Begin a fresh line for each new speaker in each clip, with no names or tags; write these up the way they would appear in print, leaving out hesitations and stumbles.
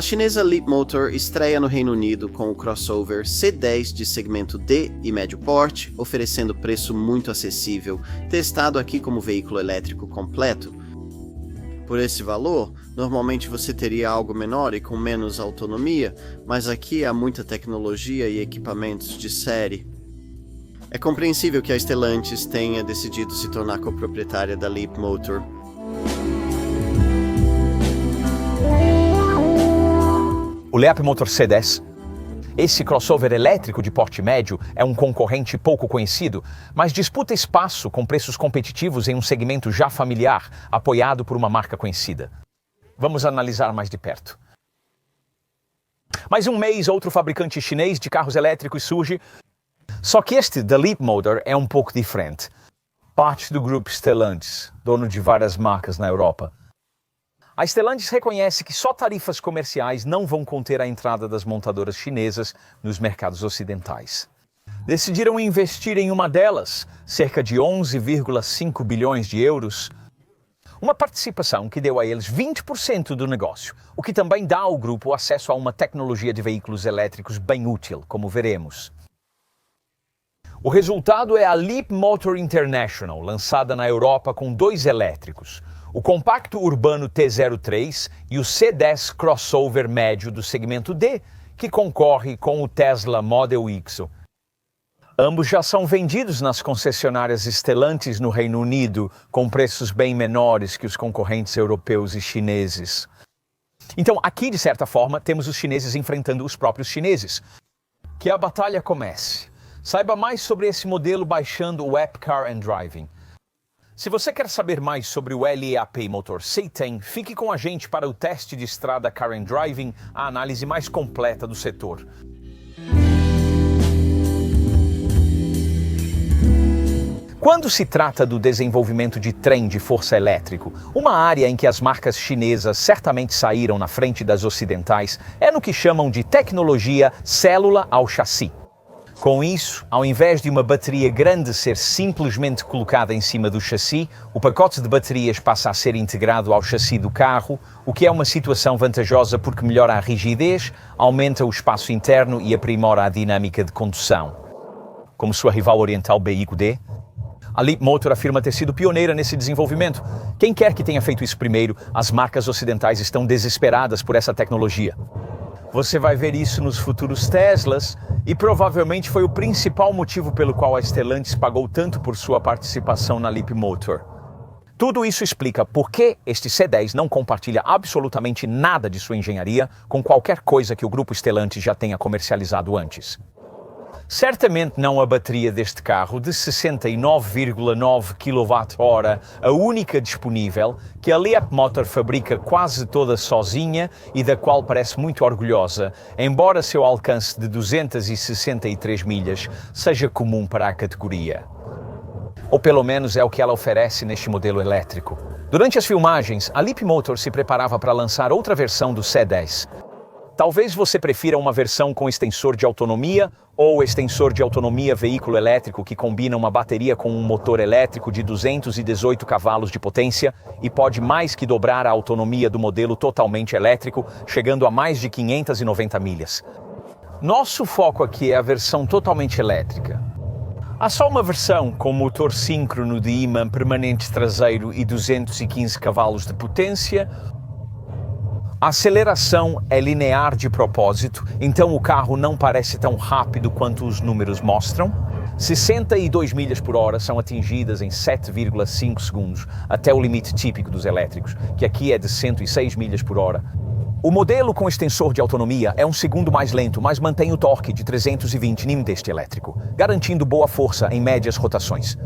chinesa Leapmotor estreia no Reino Unido com o crossover C10 de segmento D e médio porte, oferecendo preço muito acessível, testado aqui como veículo elétrico completo. Por esse valor, normalmente você teria algo menor e com menos autonomia, mas aqui há muita tecnologia e equipamentos de série. É compreensível que a Stellantis tenha decidido se tornar coproprietária da Leapmotor.
O Leapmotor C10. Esse crossover elétrico de porte médio é um concorrente pouco conhecido, mas disputa espaço com preços competitivos em um segmento já familiar, apoiado por uma marca conhecida. Vamos analisar mais de perto. Mais um mês, outro fabricante chinês de carros elétricos surge, só que este da Leapmotor é um pouco diferente. Parte do grupo Stellantis, dono de várias marcas na Europa. A Stellantis reconhece que só tarifas comerciais não vão conter a entrada das montadoras chinesas nos mercados ocidentais. Decidiram investir em uma delas, cerca de 11,5 bilhões de euros, uma participação que deu a eles 20% do negócio, o que também dá ao grupo acesso a uma tecnologia de veículos elétricos bem útil, como veremos. O resultado é a Leapmotor International, lançada na Europa com 2 elétricos, o compacto urbano T03 e o C10 crossover médio do segmento D, que concorre com o Tesla Model X. Ambos já são vendidos nas concessionárias Stellantis no Reino Unido, com preços bem menores que os concorrentes europeus e chineses. Então, aqui, de certa forma, temos os chineses enfrentando os próprios chineses. Que a batalha comece. Saiba mais sobre esse modelo baixando o app Car and Driving. Se você quer saber mais sobre o LEAP Motor C10, fique com a gente para o teste de estrada Car and Driving, a análise mais completa do setor. Quando se trata do desenvolvimento de trem de força elétrico, uma área em que as marcas chinesas certamente saíram na frente das ocidentais é no que chamam de tecnologia célula ao chassi. Com isso, ao invés de uma bateria grande ser simplesmente colocada em cima do chassi, o pacote de baterias passa a ser integrado ao chassi do carro, o que é uma situação vantajosa porque melhora a rigidez, aumenta o espaço interno e aprimora a dinâmica de condução. Como sua rival oriental BYD, a Leapmotor afirma ter sido pioneira nesse desenvolvimento. Quem quer que tenha feito isso primeiro, as marcas ocidentais estão desesperadas por essa tecnologia. Você vai ver isso nos futuros Teslas e provavelmente foi o principal motivo pelo qual a Stellantis pagou tanto por sua participação na Leapmotor. Tudo isso explica por que este C10 não compartilha absolutamente nada de sua engenharia com qualquer coisa que o grupo Stellantis já tenha comercializado antes. Certamente não a bateria deste carro de 69,9 kWh, a única disponível, que a Leapmotor fabrica quase toda sozinha e da qual parece muito orgulhosa, embora seu alcance de 263 milhas seja comum para a categoria. Ou pelo menos é o que ela oferece neste modelo elétrico. Durante as filmagens, a Leapmotor se preparava para lançar outra versão do C10. Talvez você prefira uma versão com extensor de autonomia ou extensor de autonomia veículo elétrico que combina uma bateria com um motor elétrico de 218 cavalos de potência e pode mais que dobrar a autonomia do modelo totalmente elétrico, chegando a mais de 590 milhas. Nosso foco aqui é a versão totalmente elétrica. Há só uma versão com motor síncrono de ímã permanente traseiro e 215 cavalos de potência. A aceleração é linear de propósito, então o carro não parece tão rápido quanto os números mostram. 62 milhas por hora são atingidas em 7,5 segundos, até o limite típico dos elétricos, que aqui é de 106 milhas por hora. O modelo com extensor de autonomia é um segundo mais lento, mas mantém o torque de 320 Nm deste elétrico, garantindo boa força em médias rotações.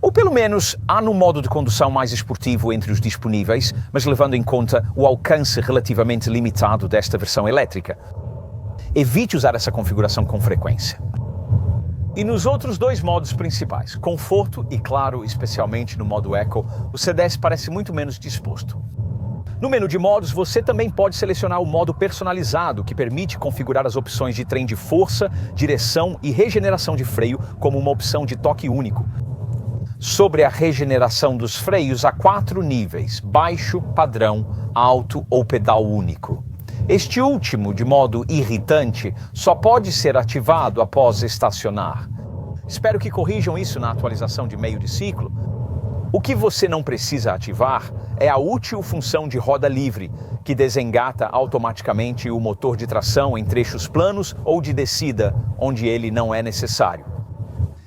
Ou pelo menos há no modo de condução mais esportivo entre os disponíveis, mas levando em conta o alcance relativamente limitado desta versão elétrica. Evite usar essa configuração com frequência. E nos outros 2 modos principais, conforto e, claro, especialmente no modo Eco, o C10 parece muito menos disposto. No menu de modos, você também pode selecionar o modo personalizado, que permite configurar as opções de trem de força, direção e regeneração de freio como uma opção de toque único. Sobre a regeneração dos freios, há 4 níveis: baixo, padrão, alto ou pedal único. Este último, de modo irritante, só pode ser ativado após estacionar. Espero que corrijam isso na atualização de meio de ciclo. O que você não precisa ativar é a útil função de roda livre, que desengata automaticamente o motor de tração em trechos planos ou de descida, onde ele não é necessário.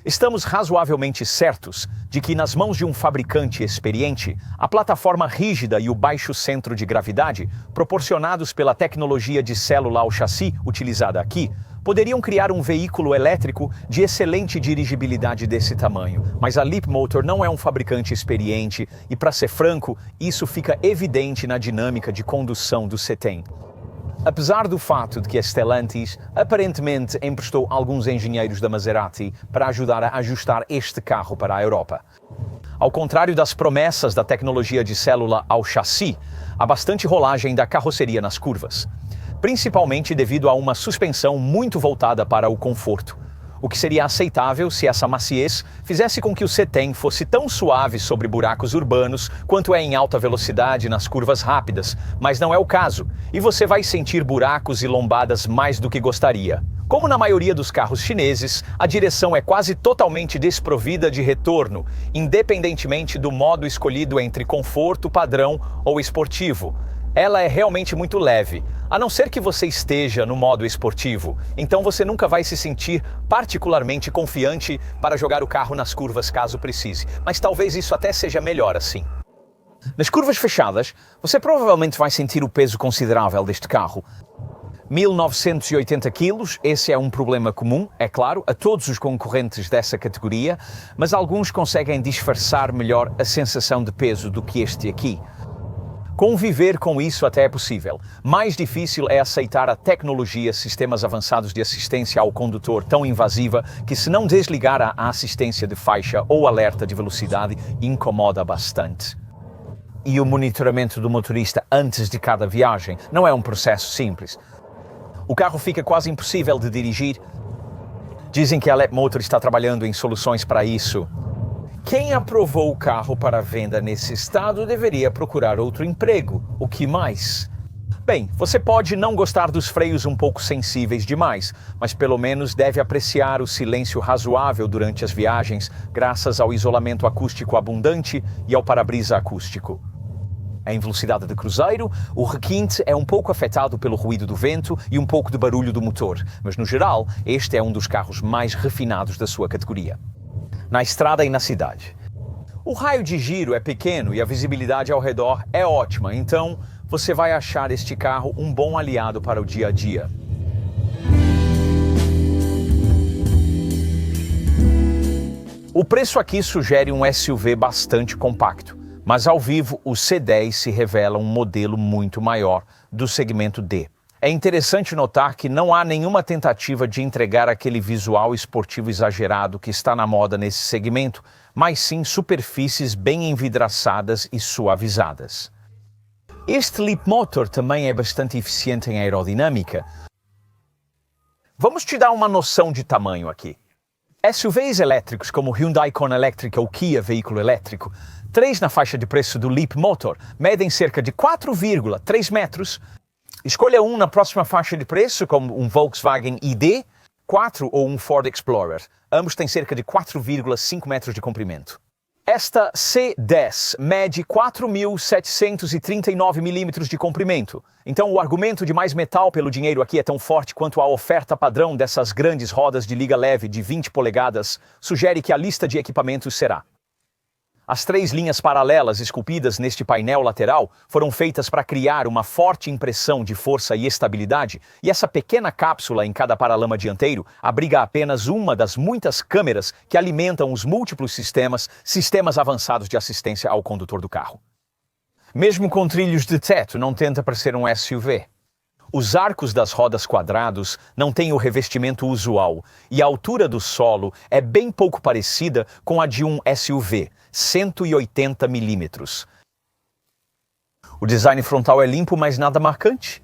Estamos razoavelmente certos de que, nas mãos de um fabricante experiente, a plataforma rígida e o baixo centro de gravidade, proporcionados pela tecnologia de célula ao chassi utilizada aqui, poderiam criar um veículo elétrico de excelente dirigibilidade desse tamanho. Mas a Leapmotor não é um fabricante experiente e, para ser franco, isso fica evidente na dinâmica de condução do C-Tem. Apesar do fato de que a Stellantis aparentemente emprestou alguns engenheiros da Maserati para ajudar a ajustar este carro para a Europa. Ao contrário das promessas da tecnologia de célula ao chassi, há bastante rolagem da carroceria nas curvas, principalmente devido a uma suspensão muito voltada para o conforto, o que seria aceitável se essa maciez fizesse com que o C-Tem fosse tão suave sobre buracos urbanos quanto é em alta velocidade nas curvas rápidas, mas não é o caso, e você vai sentir buracos e lombadas mais do que gostaria. Como na maioria dos carros chineses, a direção é quase totalmente desprovida de retorno, independentemente do modo escolhido entre conforto, padrão ou esportivo. Ela é realmente muito leve, a não ser que você esteja no modo esportivo, então você nunca vai se sentir particularmente confiante para jogar o carro nas curvas caso precise, mas talvez isso até seja melhor assim. Nas curvas fechadas, você provavelmente vai sentir o peso considerável deste carro. 1980 kg, esse é um problema comum, é claro, a todos os concorrentes dessa categoria, mas alguns conseguem disfarçar melhor a sensação de peso do que este aqui. Conviver com isso até é possível. Mais difícil é aceitar a tecnologia, sistemas avançados de assistência ao condutor tão invasiva que, se não desligar a assistência de faixa ou alerta de velocidade, incomoda bastante. E o monitoramento do motorista antes de cada viagem não é um processo simples. O carro fica quase impossível de dirigir. Dizem que a Leapmotor está trabalhando em soluções para isso. Quem aprovou o carro para venda nesse estado deveria procurar outro emprego. O que mais? Bem, você pode não gostar dos freios um pouco sensíveis demais, mas pelo menos deve apreciar o silêncio razoável durante as viagens, graças ao isolamento acústico abundante e ao para-brisa acústico. Em velocidade de cruzeiro, o requinte é um pouco afetado pelo ruído do vento e um pouco de barulho do motor, mas no geral, este é um dos carros mais refinados da sua categoria. Na estrada e na cidade. O raio de giro é pequeno e a visibilidade ao redor é ótima, então você vai achar este carro um bom aliado para o dia a dia. O preço aqui sugere um SUV bastante compacto, mas ao vivo o C10 se revela um modelo muito maior do segmento D. É interessante notar que não há nenhuma tentativa de entregar aquele visual esportivo exagerado que está na moda nesse segmento, mas sim superfícies bem envidraçadas e suavizadas. Este Leapmotor também é bastante eficiente em aerodinâmica. Vamos te dar uma noção de tamanho aqui. SUVs elétricos como o Hyundai Kona Electric ou Kia veículo elétrico, 3 na faixa de preço do Leapmotor, medem cerca de 4,3 metros. Escolha um na próxima faixa de preço, como um Volkswagen ID, 4 ou um Ford Explorer. Ambos têm cerca de 4,5 metros de comprimento. Esta C10 mede 4.739 milímetros de comprimento. Então o argumento de mais metal pelo dinheiro aqui é tão forte quanto a oferta padrão dessas grandes rodas de liga leve de 20 polegadas sugere que a lista de equipamentos será: as 3 linhas paralelas esculpidas neste painel lateral foram feitas para criar uma forte impressão de força e estabilidade, e essa pequena cápsula em cada paralama dianteiro abriga apenas uma das muitas câmeras que alimentam os múltiplos sistemas avançados de assistência ao condutor do carro. Mesmo com trilhos de teto, não tenta parecer um SUV. Os arcos das rodas quadrados não têm o revestimento usual, e a altura do solo é bem pouco parecida com a de um SUV, 180 milímetros. O design frontal é limpo, mas nada marcante.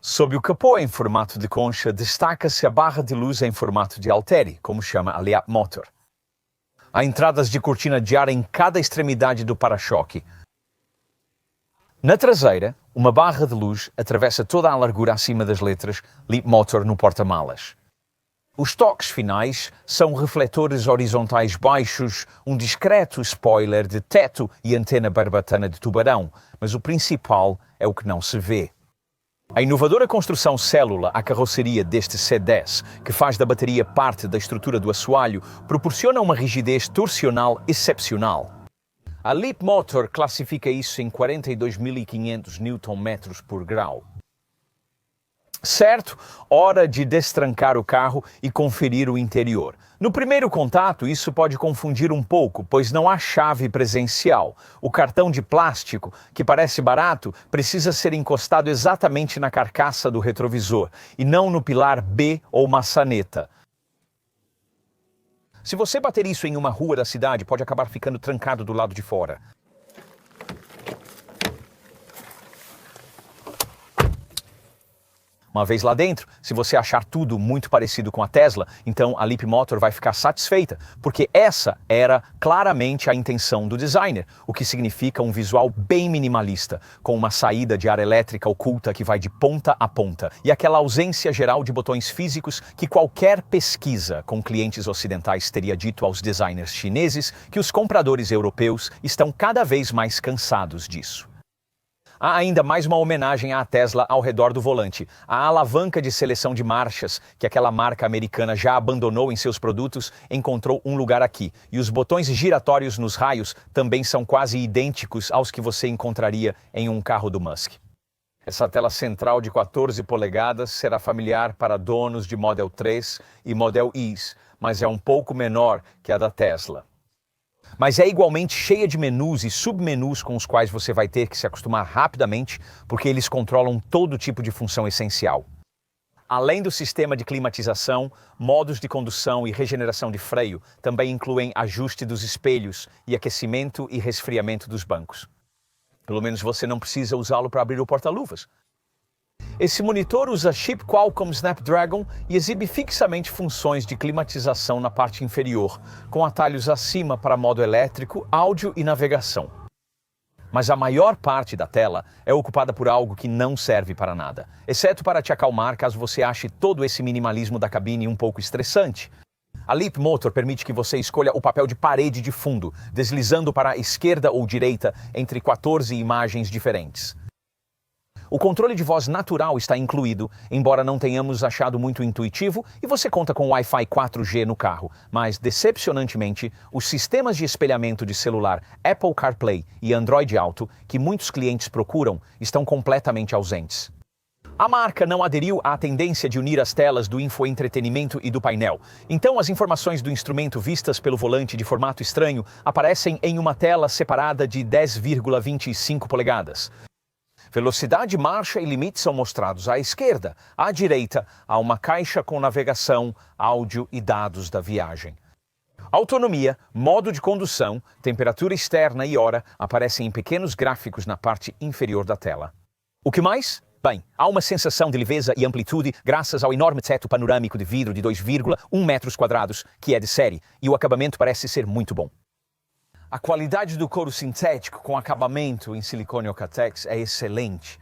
Sob o capô em formato de concha, destaca-se a barra de luz em formato de haltere, como chama a Leapmotor. Há entradas de cortina de ar em cada extremidade do para-choque. Na traseira, uma barra de luz atravessa toda a largura acima das letras Leapmotor no porta-malas. Os toques finais são refletores horizontais baixos, um discreto spoiler de teto e antena barbatana de tubarão, mas o principal é o que não se vê. A inovadora construção célula à carroceria deste C10, que faz da bateria parte da estrutura do assoalho, proporciona uma rigidez torsional excepcional. A Leapmotor classifica isso em 42.500 Nm por grau. Certo, hora de destrancar o carro e conferir o interior. No primeiro contato, isso pode confundir um pouco, pois não há chave presencial. O cartão de plástico, que parece barato, precisa ser encostado exatamente na carcaça do retrovisor, e não no pilar B ou maçaneta. Se você bater isso em uma rua da cidade, pode acabar ficando trancado do lado de fora. Uma vez lá dentro, se você achar tudo muito parecido com a Tesla, então a Leapmotor vai ficar satisfeita, porque essa era claramente a intenção do designer, o que significa um visual bem minimalista, com uma saída de ar elétrica oculta que vai de ponta a ponta, e aquela ausência geral de botões físicos que qualquer pesquisa com clientes ocidentais teria dito aos designers chineses que os compradores europeus estão cada vez mais cansados disso. Há ainda mais uma homenagem à Tesla ao redor do volante. A alavanca de seleção de marchas, que aquela marca americana já abandonou em seus produtos, encontrou um lugar aqui. E os botões giratórios nos raios também são quase idênticos aos que você encontraria em um carro do Musk. Essa tela central de 14 polegadas será familiar para donos de Model 3 e Model Is, mas é um pouco menor que a da Tesla. Mas é igualmente cheia de menus e submenus com os quais você vai ter que se acostumar rapidamente, porque eles controlam todo tipo de função essencial. Além do sistema de climatização, modos de condução e regeneração de freio também incluem ajuste dos espelhos e aquecimento e resfriamento dos bancos. Pelo menos você não precisa usá-lo para abrir o porta-luvas. Esse monitor usa chip Qualcomm Snapdragon e exibe fixamente funções de climatização na parte inferior, com atalhos acima para modo elétrico, áudio e navegação. Mas a maior parte da tela é ocupada por algo que não serve para nada, exceto para te acalmar caso você ache todo esse minimalismo da cabine um pouco estressante. A Leapmotor permite que você escolha o papel de parede de fundo, deslizando para a esquerda ou direita entre 14 imagens diferentes. O controle de voz natural está incluído, embora não tenhamos achado muito intuitivo, e você conta com Wi-Fi 4G no carro, mas, decepcionantemente, os sistemas de espelhamento de celular Apple CarPlay e Android Auto, que muitos clientes procuram, estão completamente ausentes. A marca não aderiu à tendência de unir as telas do infoentretenimento e do painel, então as informações do instrumento vistas pelo volante de formato estranho aparecem em uma tela separada de 10,25 polegadas. Velocidade, marcha e limite são mostrados à esquerda. À direita, há uma caixa com navegação, áudio e dados da viagem. Autonomia, modo de condução, temperatura externa e hora aparecem em pequenos gráficos na parte inferior da tela. O que mais? Bem, há uma sensação de leveza e amplitude graças ao enorme teto panorâmico de vidro de 2,1 metros quadrados, que é de série, e o acabamento parece ser muito bom. A qualidade do couro sintético com acabamento em silicone Ocatex é excelente.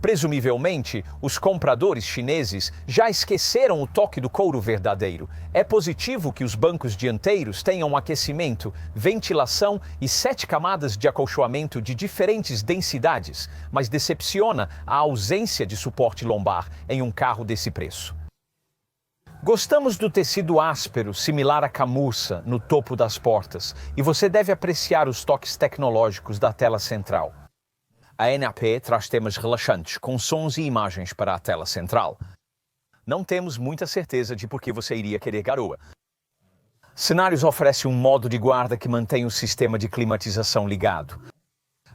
Presumivelmente, os compradores chineses já esqueceram o toque do couro verdadeiro. É positivo que os bancos dianteiros tenham aquecimento, ventilação e 7 camadas de acolchoamento de diferentes densidades, mas decepciona a ausência de suporte lombar em um carro desse preço. Gostamos do tecido áspero, similar à camurça, no topo das portas, e você deve apreciar os toques tecnológicos da tela central. A NAP traz temas relaxantes, com sons e imagens para a tela central. Não temos muita certeza de por que você iria querer garoa. Cenários oferece um modo de guarda que mantém o sistema de climatização ligado,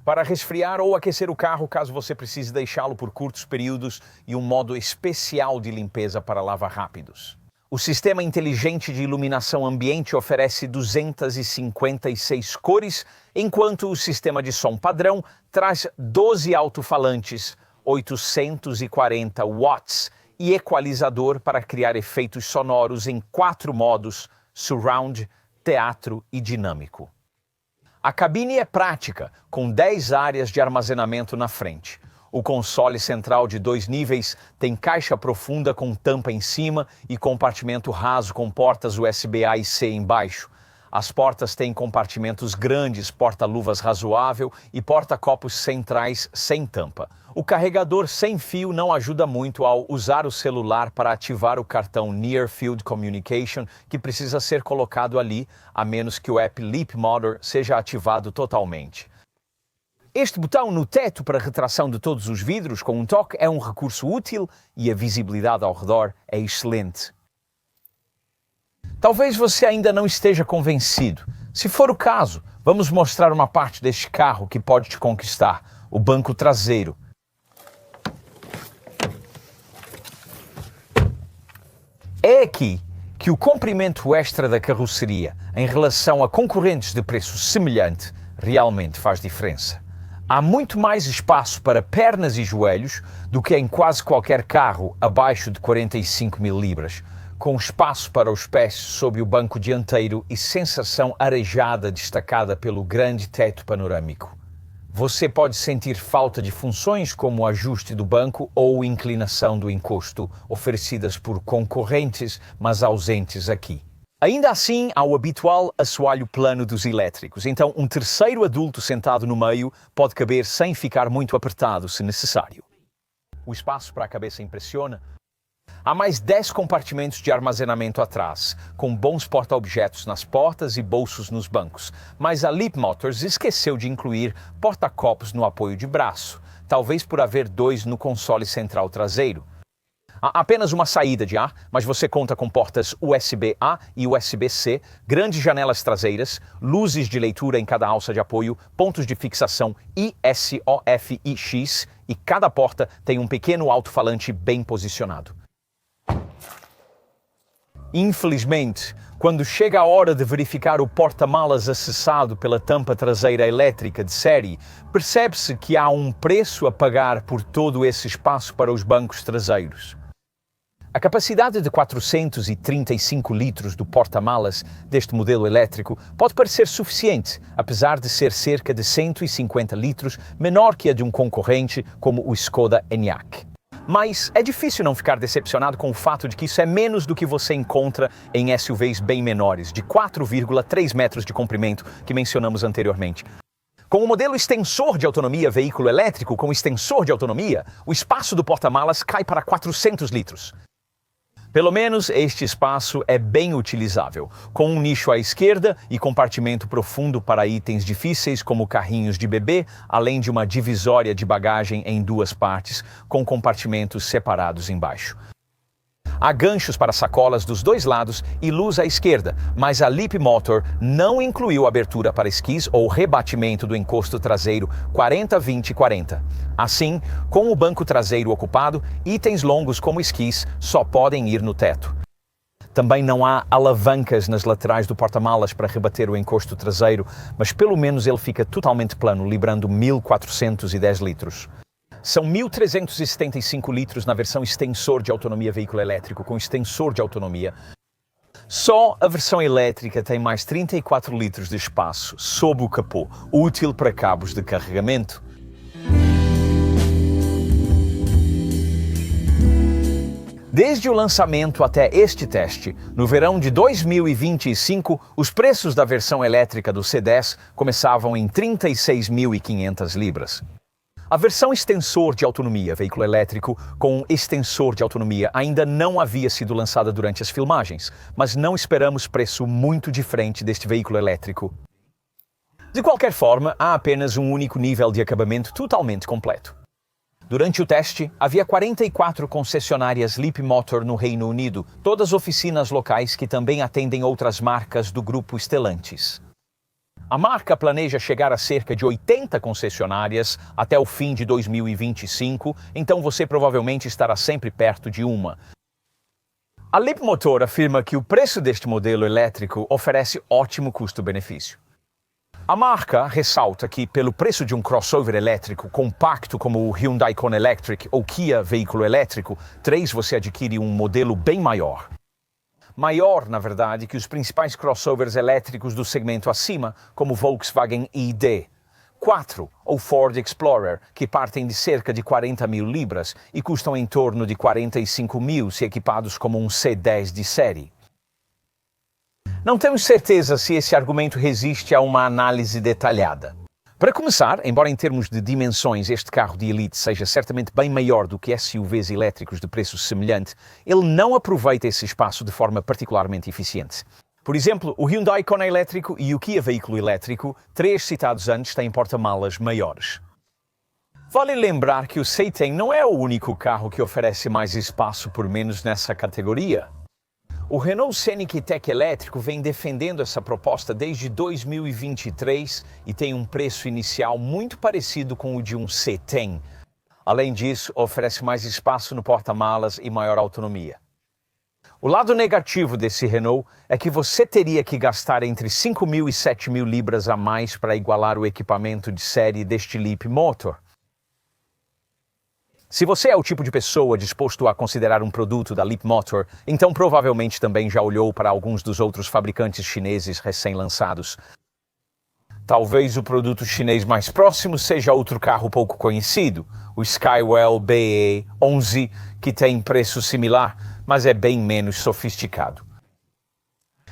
para resfriar ou aquecer o carro caso você precise deixá-lo por curtos períodos, e um modo especial de limpeza para lava-rápidos. O sistema inteligente de iluminação ambiente oferece 256 cores, enquanto o sistema de som padrão traz 12 alto-falantes, 840 watts e equalizador para criar efeitos sonoros em 4 modos: surround, teatro e dinâmico. A cabine é prática, com 10 áreas de armazenamento na frente. O console central de 2 níveis tem caixa profunda com tampa em cima e compartimento raso com portas USB-A e C embaixo. As portas têm compartimentos grandes, porta-luvas razoável e porta-copos centrais sem tampa. O carregador sem fio não ajuda muito ao usar o celular para ativar o cartão Near Field Communication, que precisa ser colocado ali, a menos que o app Leapmotor seja ativado totalmente. Este botão no teto para retração de todos os vidros com um toque é um recurso útil e a visibilidade ao redor é excelente. Talvez você ainda não esteja convencido. Se for o caso, vamos mostrar uma parte deste carro que pode te conquistar, o banco traseiro. É aqui que o comprimento extra da carroceria, em relação a concorrentes de preço semelhante, realmente faz diferença. Há muito mais espaço para pernas e joelhos do que em quase qualquer carro abaixo de 45 mil libras, com espaço para os pés sob o banco dianteiro e sensação arejada destacada pelo grande teto panorâmico. Você pode sentir falta de funções como o ajuste do banco ou inclinação do encosto, oferecidas por concorrentes, mas ausentes aqui. Ainda assim, há o habitual assoalho plano dos elétricos, então um terceiro adulto sentado no meio pode caber sem ficar muito apertado se necessário. O espaço para a cabeça impressiona. Há mais 10 compartimentos de armazenamento atrás, com bons porta-objetos nas portas e bolsos nos bancos, mas a Leapmotor esqueceu de incluir porta-copos no apoio de braço, talvez por haver 2 no console central traseiro. Há apenas uma saída de ar, mas você conta com portas USB-A e USB-C, grandes janelas traseiras, luzes de leitura em cada alça de apoio, pontos de fixação ISOF e X, e cada porta tem um pequeno alto-falante bem posicionado. Infelizmente, quando chega a hora de verificar o porta-malas acessado pela tampa traseira elétrica de série, percebe-se que há um preço a pagar por todo esse espaço para os bancos traseiros. A capacidade de 435 litros do porta-malas deste modelo elétrico pode parecer suficiente, apesar de ser cerca de 150 litros menor que a de um concorrente como o Skoda Enyaq. Mas é difícil não ficar decepcionado com o fato de que isso é menos do que você encontra em SUVs bem menores, de 4,3 metros de comprimento que mencionamos anteriormente. Com o modelo extensor de autonomia veículo elétrico com extensor de autonomia, o espaço do porta-malas cai para 400 litros. Pelo menos este espaço é bem utilizável, com um nicho à esquerda e compartimento profundo para itens difíceis como carrinhos de bebê, além de uma divisória de bagagem em 2 partes, com compartimentos separados embaixo. Há ganchos para sacolas dos 2 lados e luz à esquerda, mas a Leapmotor não incluiu abertura para esquis ou rebatimento do encosto traseiro 40-20-40. Assim, com o banco traseiro ocupado, itens longos como esquis só podem ir no teto. Também não há alavancas nas laterais do porta-malas para rebater o encosto traseiro, mas pelo menos ele fica totalmente plano, librando 1.410 litros. São 1.375 litros na versão extensor de autonomia veículo elétrico, com extensor de autonomia. Só a versão elétrica tem mais 34 litros de espaço sob o capô, útil para cabos de carregamento. Desde o lançamento até este teste, no verão de 2025, os preços da versão elétrica do C10 começavam em 36.500 libras. A versão extensor de autonomia veículo elétrico com extensor de autonomia ainda não havia sido lançada durante as filmagens, mas não esperamos preço muito diferente deste veículo elétrico. De qualquer forma, há apenas um único nível de acabamento totalmente completo. Durante o teste, havia 44 concessionárias Leapmotor no Reino Unido, todas oficinas locais que também atendem outras marcas do grupo Stellantis. A marca planeja chegar a cerca de 80 concessionárias até o fim de 2025, então você provavelmente estará sempre perto de uma. A Leapmotor afirma que o preço deste modelo elétrico oferece ótimo custo-benefício. A marca ressalta que, pelo preço de um crossover elétrico compacto como o Hyundai Kona Electric ou Kia veículo elétrico, 3 você adquire um modelo bem maior. maior, na verdade, que os principais crossovers elétricos do segmento acima, como o Volkswagen ID. 4, ou Ford Explorer, que partem de cerca de 40 mil libras e custam em torno de 45 mil se equipados como um C10 de série. Não temos certeza se esse argumento resiste a uma análise detalhada. Para começar, embora em termos de dimensões este carro de elite seja certamente bem maior do que SUVs elétricos de preço semelhante, ele não aproveita esse espaço de forma particularmente eficiente. Por exemplo, o Hyundai Kona elétrico e o Kia veículo elétrico, 3 citados antes, têm porta-malas maiores. Vale lembrar que o Citan não é o único carro que oferece mais espaço por menos nessa categoria. O Renault Scenic E-Tech elétrico vem defendendo essa proposta desde 2023 e tem um preço inicial muito parecido com o de um Citan. Além disso, oferece mais espaço no porta-malas e maior autonomia. O lado negativo desse Renault é que você teria que gastar entre 5 mil e 7 mil libras a mais para igualar o equipamento de série deste Leapmotor. Se você é o tipo de pessoa disposto a considerar um produto da Leapmotor, então provavelmente também já olhou para alguns dos outros fabricantes chineses recém-lançados. Talvez o produto chinês mais próximo seja outro carro pouco conhecido, o Skywell BE11, que tem preço similar, mas é bem menos sofisticado.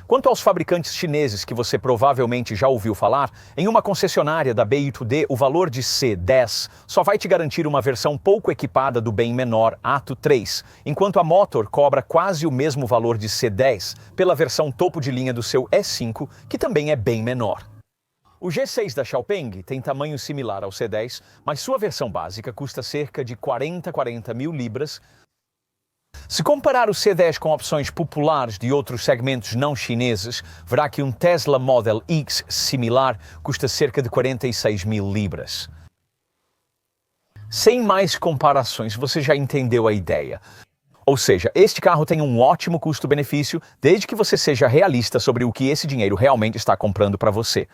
Quanto aos fabricantes chineses que você provavelmente já ouviu falar, em uma concessionária da BYD, o valor de C10 só vai te garantir uma versão pouco equipada do bem menor Atto 3, enquanto a Motor cobra quase o mesmo valor de C10 pela versão topo de linha do seu E5, que também é bem menor. O G6 da Xiaopeng tem tamanho similar ao C10, mas sua versão básica custa cerca de 40 mil libras. Se comparar o C10 com opções populares de outros segmentos não chineses, verá que um Tesla Model X similar custa cerca de 46 mil libras. Sem mais comparações, você já entendeu a ideia. Ou seja, este carro tem um ótimo custo-benefício, desde que você seja realista sobre o que esse dinheiro realmente está comprando para você.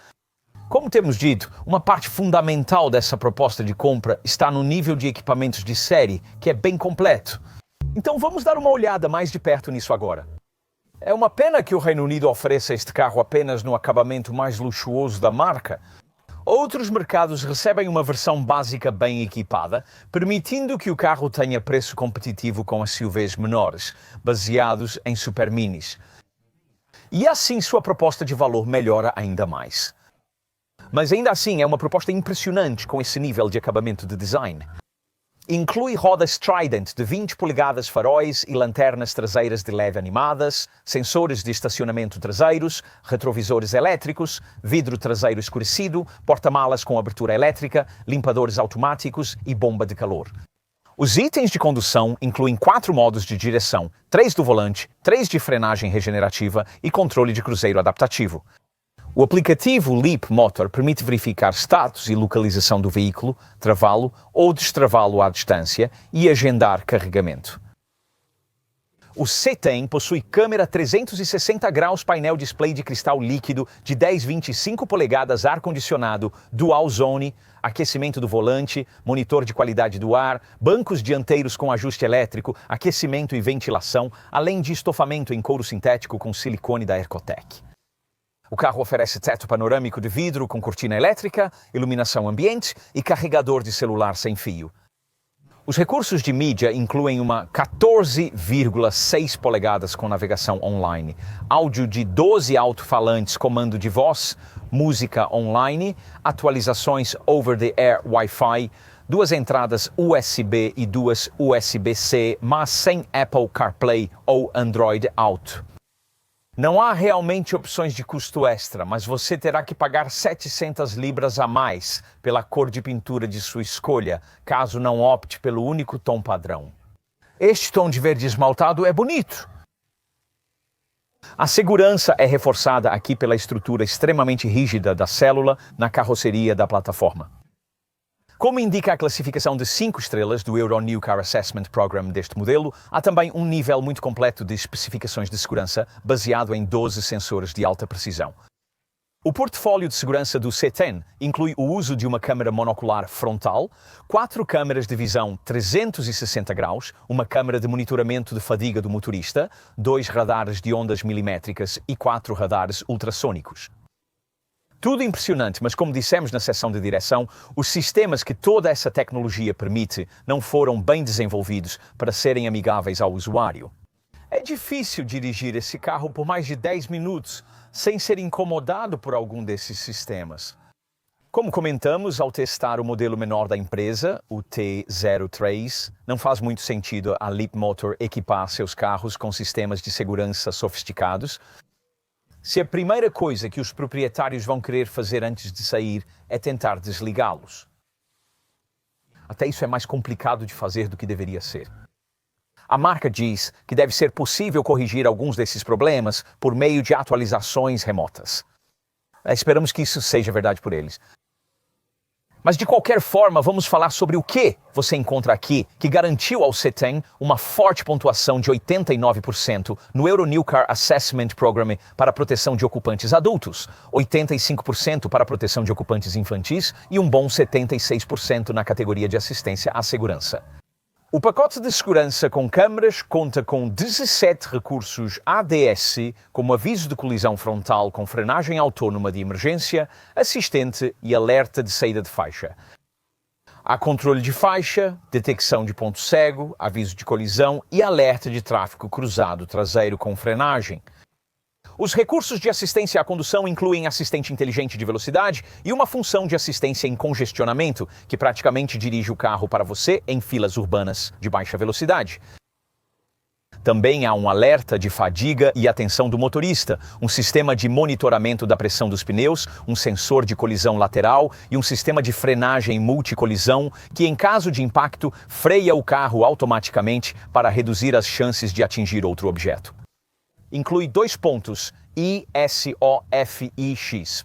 Como temos dito, uma parte fundamental dessa proposta de compra está no nível de equipamentos de série, que é bem completo. Então vamos dar uma olhada mais de perto nisso agora. É uma pena que o Reino Unido ofereça este carro apenas no acabamento mais luxuoso da marca. Outros mercados recebem uma versão básica bem equipada, permitindo que o carro tenha preço competitivo com SUVs menores, baseados em superminis. E assim sua proposta de valor melhora ainda mais. Mas ainda assim é uma proposta impressionante com esse nível de acabamento de design. Inclui rodas Trident de 20 polegadas, faróis e lanternas traseiras de LED animadas, sensores de estacionamento traseiros, retrovisores elétricos, vidro traseiro escurecido, porta-malas com abertura elétrica, limpadores automáticos e bomba de calor. Os itens de condução incluem 4 modos de direção, 3 do volante, 3 de frenagem regenerativa e controle de cruzeiro adaptativo. O aplicativo Leapmotor permite verificar status e localização do veículo, travá-lo ou destravá-lo à distância e agendar carregamento. O Citan possui câmera 360 graus, painel display de cristal líquido de 10,25 polegadas, ar-condicionado, dual zone, aquecimento do volante, monitor de qualidade do ar, bancos dianteiros com ajuste elétrico, aquecimento e ventilação, além de estofamento em couro sintético com silicone da Ercotec. O carro oferece teto panorâmico de vidro com cortina elétrica, iluminação ambiente e carregador de celular sem fio. Os recursos de mídia incluem uma 14,6 polegadas com navegação online, áudio de 12 alto-falantes, comando de voz, música online, atualizações over-the-air Wi-Fi, 2 entradas USB e 2 USB-C, mas sem Apple CarPlay ou Android Auto. Não há realmente opções de custo extra, mas você terá que pagar 700 libras a mais pela cor de pintura de sua escolha, caso não opte pelo único tom padrão. Este tom de verde esmaltado é bonito. A segurança é reforçada aqui pela estrutura extremamente rígida da célula na carroceria da plataforma. Como indica a classificação de 5 estrelas do Euro New Car Assessment Program deste modelo, há também um nível muito completo de especificações de segurança, baseado em 12 sensores de alta precisão. O portfólio de segurança do C10 inclui o uso de uma câmera monocular frontal, 4 câmeras de visão 360 graus, uma câmera de monitoramento de fadiga do motorista, 2 radares de ondas milimétricas e 4 radares ultrassônicos. Tudo impressionante, mas como dissemos na seção de direção, os sistemas que toda essa tecnologia permite não foram bem desenvolvidos para serem amigáveis ao usuário. É difícil dirigir esse carro por mais de 10 minutos sem ser incomodado por algum desses sistemas. Como comentamos ao testar o modelo menor da empresa, o T03, não faz muito sentido a Leapmotor equipar seus carros com sistemas de segurança sofisticados, se a primeira coisa que os proprietários vão querer fazer antes de sair é tentar desligá-los. Até isso é mais complicado de fazer do que deveria ser. A marca diz que deve ser possível corrigir alguns desses problemas por meio de atualizações remotas. Esperamos que isso seja verdade por eles. Mas de qualquer forma, vamos falar sobre o que você encontra aqui que garantiu ao C10 uma forte pontuação de 89% no Euro New Car Assessment Program para a proteção de ocupantes adultos, 85% para a proteção de ocupantes infantis e um bom 76% na categoria de assistência à segurança. O pacote de segurança com câmeras conta com 17 recursos ADS, como aviso de colisão frontal com frenagem autónoma de emergência, assistente e alerta de saída de faixa. Há controle de faixa, detecção de ponto cego, aviso de colisão e alerta de tráfego cruzado traseiro com frenagem. Os recursos de assistência à condução incluem assistente inteligente de velocidade e uma função de assistência em congestionamento, que praticamente dirige o carro para você em filas urbanas de baixa velocidade. Também há um alerta de fadiga e atenção do motorista, um sistema de monitoramento da pressão dos pneus, um sensor de colisão lateral e um sistema de frenagem multicolisão que, em caso de impacto, freia o carro automaticamente para reduzir as chances de atingir outro objeto. Inclui 2 pontos ISOFIX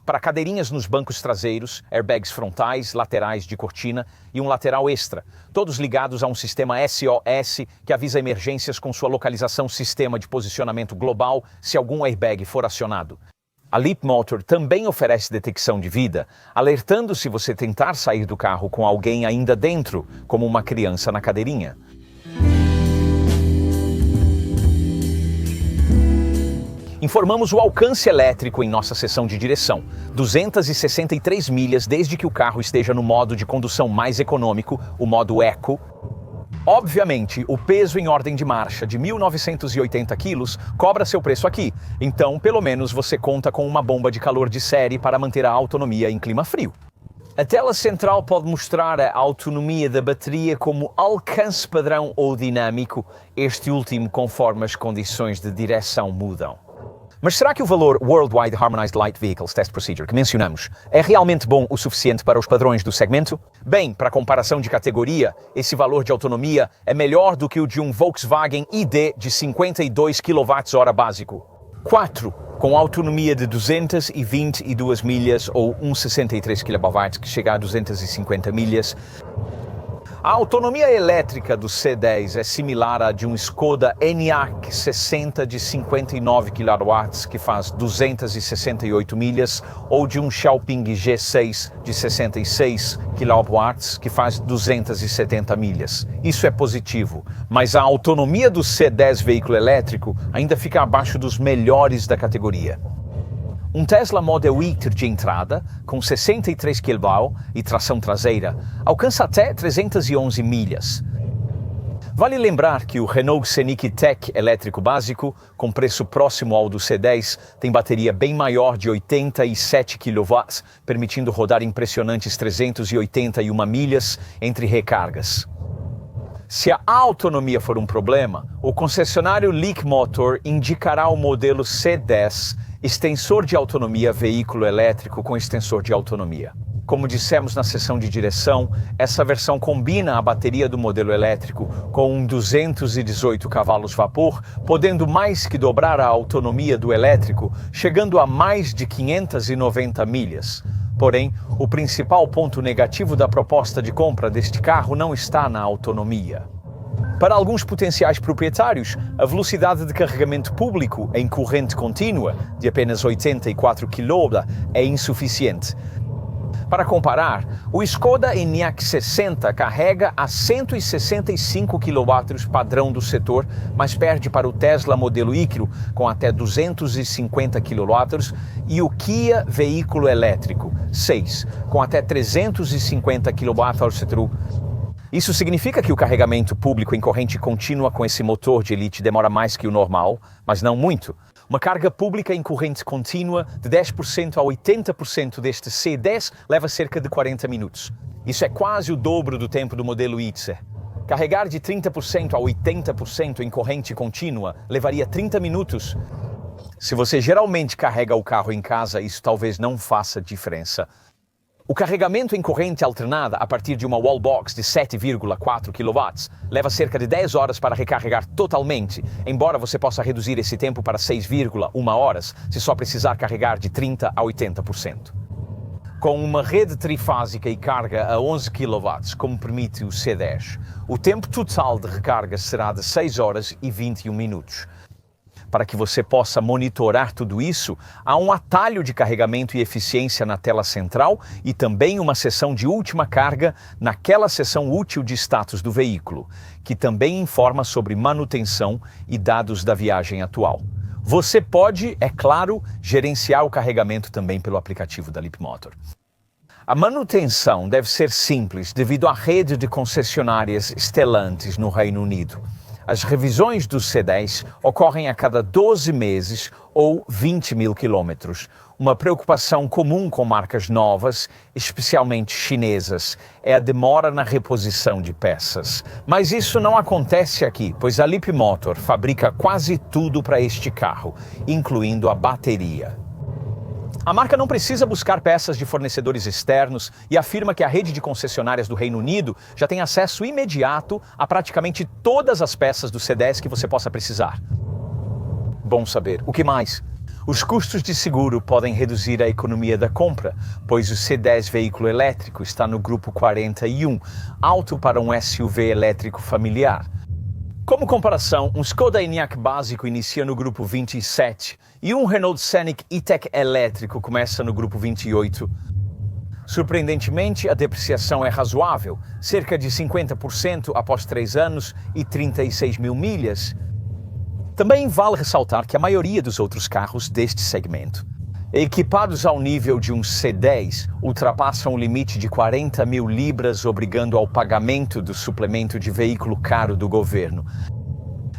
para cadeirinhas nos bancos traseiros, airbags frontais, laterais de cortina e um lateral extra, todos ligados a um sistema SOS que avisa emergências com sua localização sistema de posicionamento global se algum airbag for acionado. A Leapmotor também oferece detecção de vida, alertando se você tentar sair do carro com alguém ainda dentro, como uma criança na cadeirinha. Informamos o alcance elétrico em nossa seção de direção, 263 milhas desde que o carro esteja no modo de condução mais econômico, o modo Eco. Obviamente, o peso em ordem de marcha de 1.980 quilos cobra seu preço aqui, então pelo menos você conta com uma bomba de calor de série para manter a autonomia em clima frio. A tela central pode mostrar a autonomia da bateria como alcance padrão ou dinâmico, este último conforme as condições de direção mudam. Mas será que o valor Worldwide Harmonized Light Vehicles Test Procedure que mencionamos é realmente bom o suficiente para os padrões do segmento? Bem, para comparação de categoria, esse valor de autonomia é melhor do que o de um Volkswagen ID de 52 kWh básico. 4. Com autonomia de 222 milhas ou 163 kW que chega a 250 milhas. A autonomia elétrica do C10 é similar à de um Skoda Enyaq 60 de 59 kW que faz 268 milhas ou de um Xiaoping G6 de 66 kW que faz 270 milhas. Isso é positivo, mas a autonomia do C10 veículo elétrico ainda fica abaixo dos melhores da categoria. Um Tesla Model Y de entrada, com 63 kW e tração traseira, alcança até 311 milhas. Vale lembrar que o Renault Scenic Tech elétrico básico, com preço próximo ao do C10, tem bateria bem maior de 87 kW, permitindo rodar impressionantes 381 milhas entre recargas. Se a autonomia for um problema, o concessionário Leapmotor indicará o modelo C10, extensor de autonomia veículo elétrico com extensor de autonomia. Como dissemos na seção de direção, essa versão combina a bateria do modelo elétrico com um 218 cavalos vapor, podendo mais que dobrar a autonomia do elétrico, chegando a mais de 590 milhas. Porém, o principal ponto negativo da proposta de compra deste carro não está na autonomia. Para alguns potenciais proprietários, a velocidade de carregamento público em corrente contínua, de apenas 84 kW, é insuficiente. Para comparar, o Skoda Enyaq 60 carrega a 165 kW padrão do setor, mas perde para o Tesla modelo Icaro com até 250 kW e o Kia veículo elétrico 6 com até 350 kW. Isso significa que o carregamento público em corrente contínua com esse motor de elite demora mais que o normal, mas não muito. Uma carga pública em corrente contínua de 10% a 80% deste C10 leva cerca de 40 minutos. Isso é quase o dobro do tempo do modelo Itzer. Carregar de 30% a 80% em corrente contínua levaria 30 minutos. Se você geralmente carrega o carro em casa, isso talvez não faça diferença. O carregamento em corrente alternada a partir de uma wallbox de 7,4 kW leva cerca de 10 horas para recarregar totalmente, embora você possa reduzir esse tempo para 6,1 horas se só precisar carregar de 30% a 80%. Com uma rede trifásica e carga a 11 kW, como permite o C10, o tempo total de recarga será de 6 horas e 21 minutos. Para que você possa monitorar tudo isso, há um atalho de carregamento e eficiência na tela central e também uma seção de última carga naquela seção útil de status do veículo, que também informa sobre manutenção e dados da viagem atual. Você pode, é claro, gerenciar o carregamento também pelo aplicativo da Leapmotor. A manutenção deve ser simples devido à rede de concessionárias Stellantis no Reino Unido. As revisões do C10 ocorrem a cada 12 meses ou 20 mil quilômetros. Uma preocupação comum com marcas novas, especialmente chinesas, é a demora na reposição de peças. Mas isso não acontece aqui, pois a Leapmotor fabrica quase tudo para este carro, incluindo a bateria. A marca não precisa buscar peças de fornecedores externos e afirma que a rede de concessionárias do Reino Unido já tem acesso imediato a praticamente todas as peças do C10 que você possa precisar. Bom saber. O que mais? Os custos de seguro podem reduzir a economia da compra, pois o C10 veículo elétrico está no grupo 41, alto para um SUV elétrico familiar. Como comparação, um Skoda Enyaq básico inicia no grupo 27 e um Renault Scenic E-Tech elétrico começa no grupo 28. Surpreendentemente, a depreciação é razoável, cerca de 50% após 3 anos e 36 mil milhas. Também vale ressaltar que a maioria dos outros carros deste segmento, equipados ao nível de um C10, ultrapassam o limite de 40 mil libras, obrigando ao pagamento do suplemento de veículo caro do governo.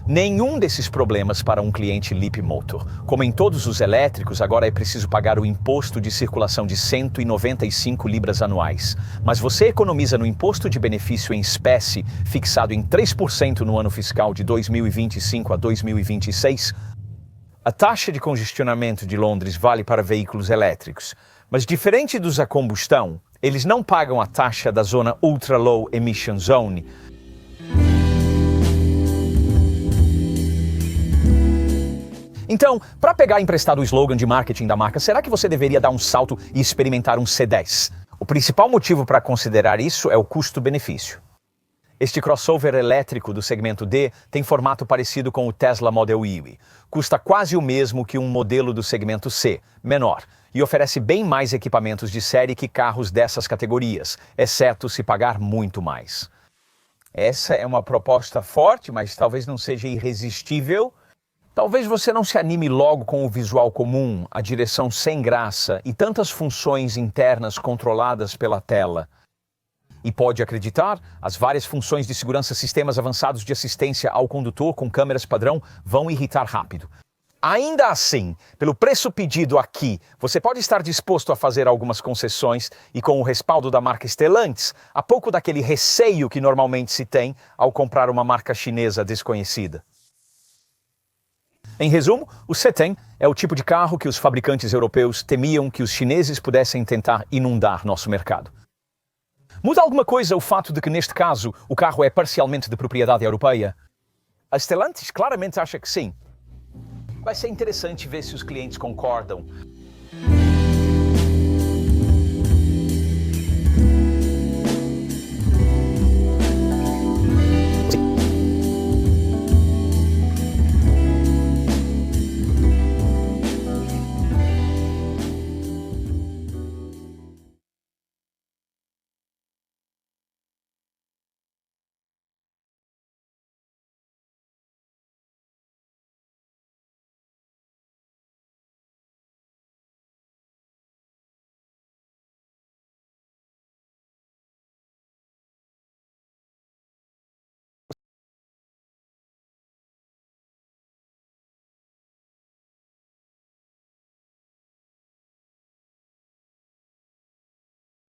Nenhum desses problemas para um cliente Leapmotor. Como em todos os elétricos, agora é preciso pagar o imposto de circulação de 195 libras anuais. Mas você economiza no imposto de benefício em espécie, fixado em 3% no ano fiscal de 2025 a 2026. A taxa de congestionamento de Londres vale para veículos elétricos, mas diferente dos a combustão, eles não pagam a taxa da zona Ultra Low Emission Zone. Então, para pegar emprestado o slogan de marketing da marca, será que você deveria dar um salto e experimentar um C10? O principal motivo para considerar isso é o custo-benefício. Este crossover elétrico do segmento D tem formato parecido com o Tesla Model Y. Custa quase o mesmo que um modelo do segmento C, menor, e oferece bem mais equipamentos de série que carros dessas categorias, exceto se pagar muito mais. Essa é uma proposta forte, mas talvez não seja irresistível. Talvez você não se anime logo com o visual comum, a direção sem graça e tantas funções internas controladas pela tela. E pode acreditar, as várias funções de segurança, sistemas avançados de assistência ao condutor com câmeras padrão vão irritar rápido. Ainda assim, pelo preço pedido aqui, você pode estar disposto a fazer algumas concessões e com o respaldo da marca Stellantis, há pouco daquele receio que normalmente se tem ao comprar uma marca chinesa desconhecida. Em resumo, o C10 é o tipo de carro que os fabricantes europeus temiam que os chineses pudessem tentar inundar nosso mercado. Muda alguma coisa o fato de que, neste caso, o carro é parcialmente de propriedade europeia? A Stellantis claramente acha que sim. Vai ser interessante ver se os clientes concordam.